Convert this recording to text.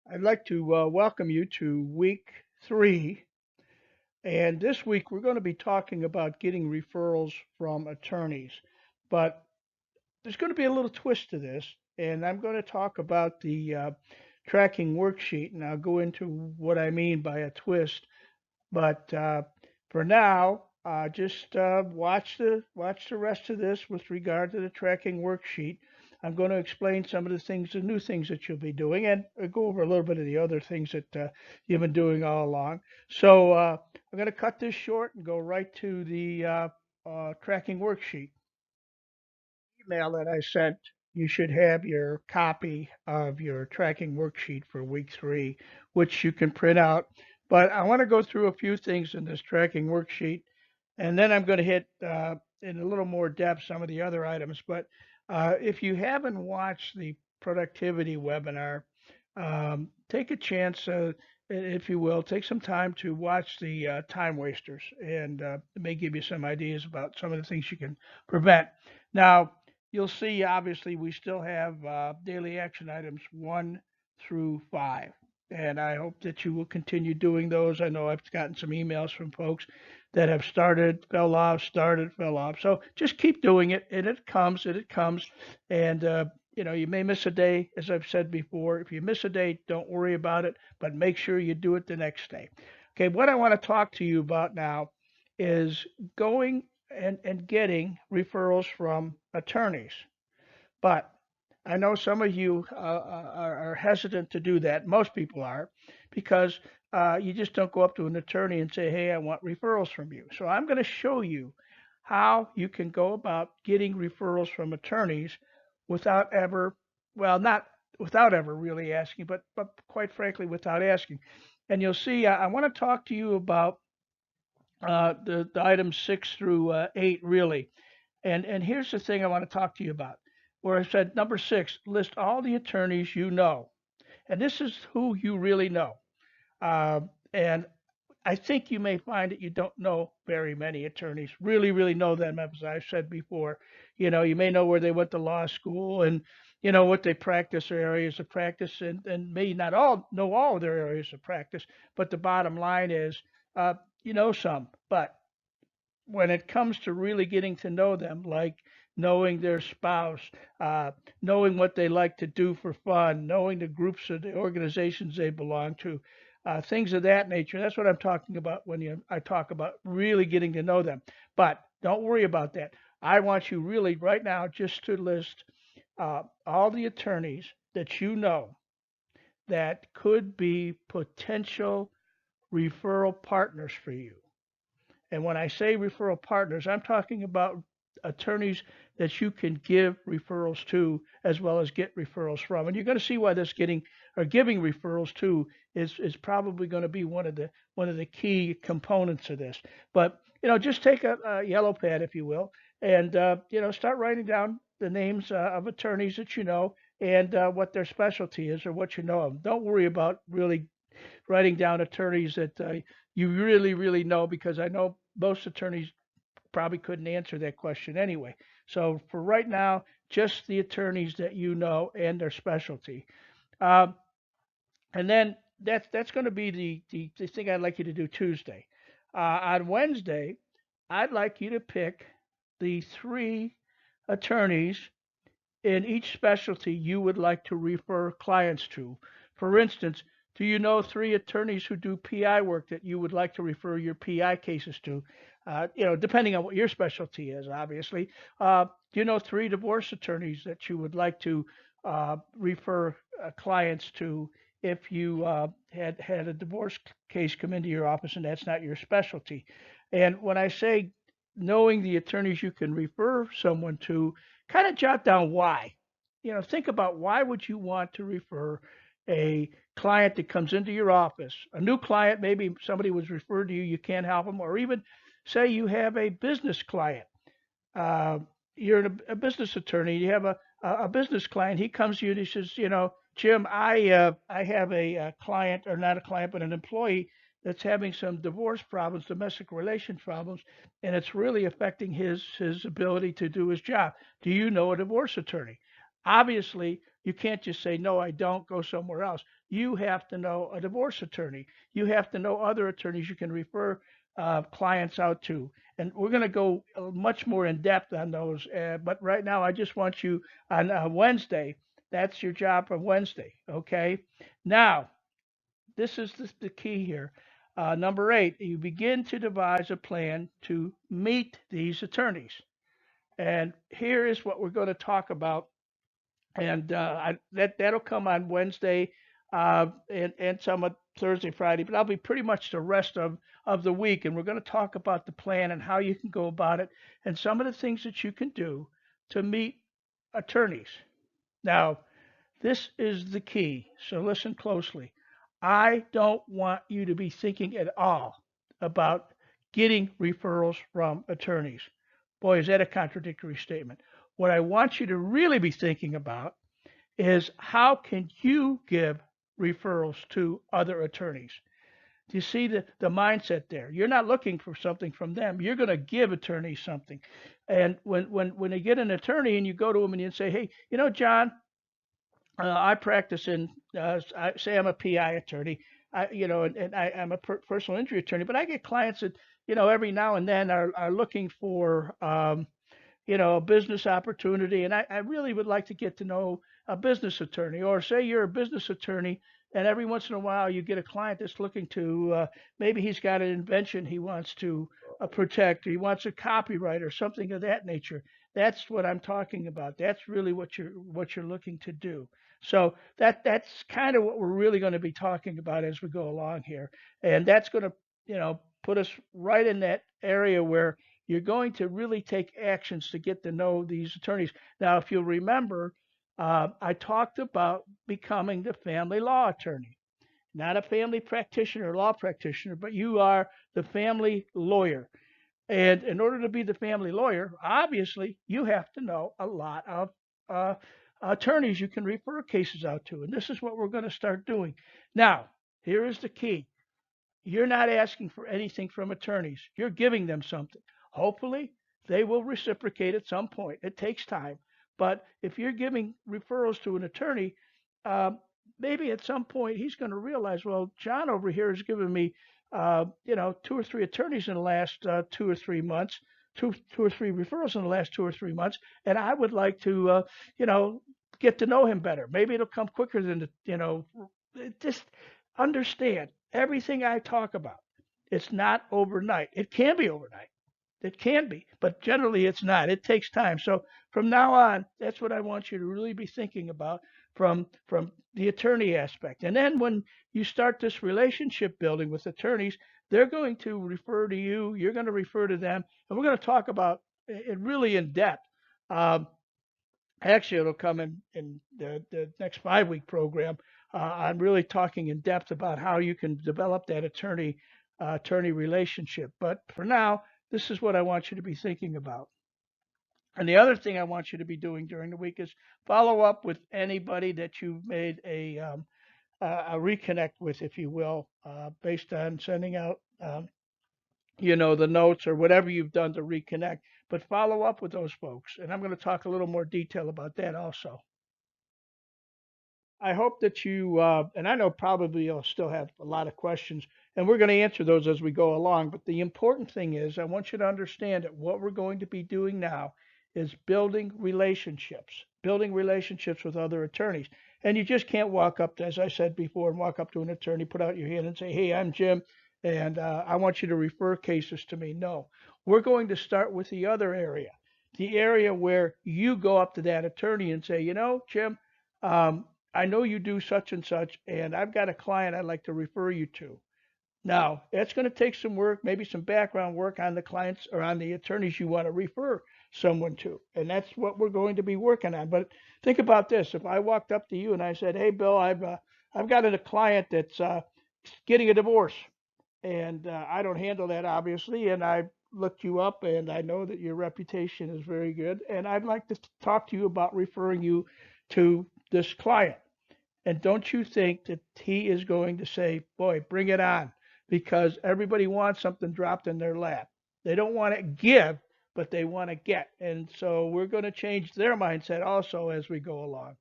I'd like to welcome you to week 3. And this week we're going to be talking about getting referrals from attorneys. But there's going to be a little twist to this. And I'm going to talk about the tracking worksheet. And I'll go into what I mean by a twist. But for now, just watch the rest of this with regard to the tracking worksheet. I'm going to explain some of the things, the new things that you'll be doing, and go over a little bit of the other things that you've been doing all along. So I'm going to cut this short and go right to the tracking worksheet. Email that I sent, you should have your copy of your tracking worksheet for week 3, which you can print out. But I want to go through a few things in this tracking worksheet, and then I'm going to hit in a little more depth some of the other items. But if you haven't watched the productivity webinar, take a chance, if you will, take some time to watch the time wasters, and it may give you some ideas about some of the things you can prevent. Now, you'll see, obviously, we still have daily action items 1 through 5. And I hope that you will continue doing those. I know I've gotten some emails from folks that have started, fell off, started, fell off. So just keep doing it, and it comes, and it comes. And, you may miss a day, as I've said before. If you miss a day, don't worry about it, but make sure you do it the next day. Okay, what I want to talk to you about now is going and getting referrals from attorneys. But I know some of you are hesitant to do that. Most people are, because you just don't go up to an attorney and say, hey, I want referrals from you. So I'm going to show you how you can go about getting referrals from attorneys without ever, well, not without ever really asking, but quite frankly, without asking. And you'll see, I want to talk to you about the items 6 through 8, really. And here's the thing I want to talk to you about, where I said number 6, list all the attorneys you know. And this is who you really know. And I think you may find that you don't know very many attorneys, really know them, as I've said before. You may know where they went to law school, and what they practice, their areas of practice, and may not all know all of their areas of practice. But the bottom line is, uh, you know some. But when it comes to really getting to know them, like knowing their spouse, knowing what they like to do for fun, knowing the groups of the organizations they belong to, things of that nature. That's what I'm talking about when I talk about really getting to know them. But don't worry about that. I want you really right now just to list all the attorneys that you know that could be potential referral partners for you. And when I say referral partners, I'm talking about attorneys that you can give referrals to as well as get referrals from. And you're going to see why this getting or giving referrals to is probably going to be one of the key components of this. But just take a yellow pad, if you will, and start writing down the names of attorneys that you know, and what their specialty is or what you know of. Don't worry about really writing down attorneys that you really know, because I know most attorneys probably couldn't answer that question anyway. So for right now, just the attorneys that you know and their specialty. Um, and then that's going to be the thing I'd like you to do Tuesday. On Wednesday, I'd like you to pick the 3 attorneys in each specialty you would like to refer clients to. For instance, do you know 3 attorneys who do PI work that you would like to refer your PI cases to? Depending on what your specialty is, obviously. Do you know 3 divorce attorneys that you would like to refer clients to if you had a divorce case come into your office and that's not your specialty? And when I say knowing the attorneys you can refer someone to, kind of jot down why. Think about, why would you want to refer a client that comes into your office, a new client, maybe somebody was referred to you, you can't help them, or even say you have a business client. Uh, you're a business attorney, you have a business client, he comes to you and he says, Jim, I have a client, or not a client, but an employee that's having some divorce problems, domestic relation problems, and it's really affecting his ability to do his job. Do you know a divorce attorney? Obviously, you can't just say, no, I don't, go somewhere else. You have to know a divorce attorney. You have to know other attorneys you can refer clients out to. And we're going to go much more in depth on those. But right now, I just want you on Wednesday. That's your job for Wednesday. Okay. Now, this is the key here. Number 8, you begin to devise a plan to meet these attorneys. And here is what we're going to talk about, and that'll come on Wednesday, and some of Thursday, Friday, but I'll be pretty much the rest of the week, and we're going to talk about the plan and how you can go about it, and some of the things that you can do to meet attorneys. Now, this is the key, so listen closely. I don't want you to be thinking at all about getting referrals from attorneys. Boy, is that a contradictory statement. What I want you to really be thinking about is how can you give referrals to other attorneys? Do you see the mindset there? You're not looking for something from them. You're going to give attorneys something. And when they get an attorney and you go to them and you say, hey, John, I practice in, I say I'm a PI attorney, I'm a personal injury attorney, but I get clients that, every now and then are looking for, a business opportunity, and I really would like to get to know a business attorney. Or say you're a business attorney, and every once in a while you get a client that's looking to, maybe he's got an invention he wants to protect, he wants a copyright or something of that nature. That's what I'm talking about. That's really what you're looking to do. So that's kind of what we're really going to be talking about as we go along here, and that's going to, put us right in that area where you're going to really take actions to get to know these attorneys. Now, if you'll remember, I talked about becoming the family law attorney, not a family practitioner or law practitioner, but you are the family lawyer. And in order to be the family lawyer, obviously, you have to know a lot of uh, attorneys you can refer cases out to. And this is what we're going to start doing. Now, here is the key. You're not asking for anything from attorneys. You're giving them something. Hopefully, they will reciprocate at some point. It takes time. But if you're giving referrals to an attorney, um, maybe at some point he's going to realize, well, John over here has given me, 2 or 3 attorneys in the last 2 or 3 months, two or three referrals in the last 2 or 3 months, and I would like to, you know, get to know him better. Maybe it'll come quicker than, just understand everything I talk about. It's not overnight. It can be overnight. It can be, but generally it's not. It takes time. So from now on, that's what I want you to really be thinking about from the attorney aspect. And then when you start this relationship building with attorneys, they're going to refer to you. You're going to refer to them, and we're going to talk about it really in depth. Um, Actually, it'll come in the next 5 week program. I'm really talking in depth about how you can develop that attorney relationship. But for now, this is what I want you to be thinking about. And the other thing I want you to be doing during the week is follow up with anybody that you've made a reconnect with, if you will, based on sending out the notes or whatever you've done to reconnect. But follow up with those folks, and I'm going to talk a little more detail about that also. I hope that you, and I know probably you'll still have a lot of questions, and we're going to answer those as we go along. But the important thing is, I want you to understand that what we're going to be doing now is building relationships with other attorneys. And you just can't walk up, as I said before, and walk up to an attorney, put out your hand, and say, "Hey, I'm Jim, and I want you to refer cases to me." No, we're going to start with the area where you go up to that attorney and say, Jim. Um, I know you do such and such, and I've got a client I'd like to refer you to. Now, that's going to take some work, maybe some background work on the clients or on the attorneys you want to refer someone to. And that's what we're going to be working on. But think about this. If I walked up to you and I said, "Hey, Bill, I've got a client that's getting a divorce, and I don't handle that, obviously, and I looked you up, and I know that your reputation is very good, and I'd like to talk to you about referring you to this client." And don't you think that he is going to say, "Boy, bring it on," because everybody wants something dropped in their lap. They don't want to give, but they want to get. And so we're going to change their mindset also as we go along.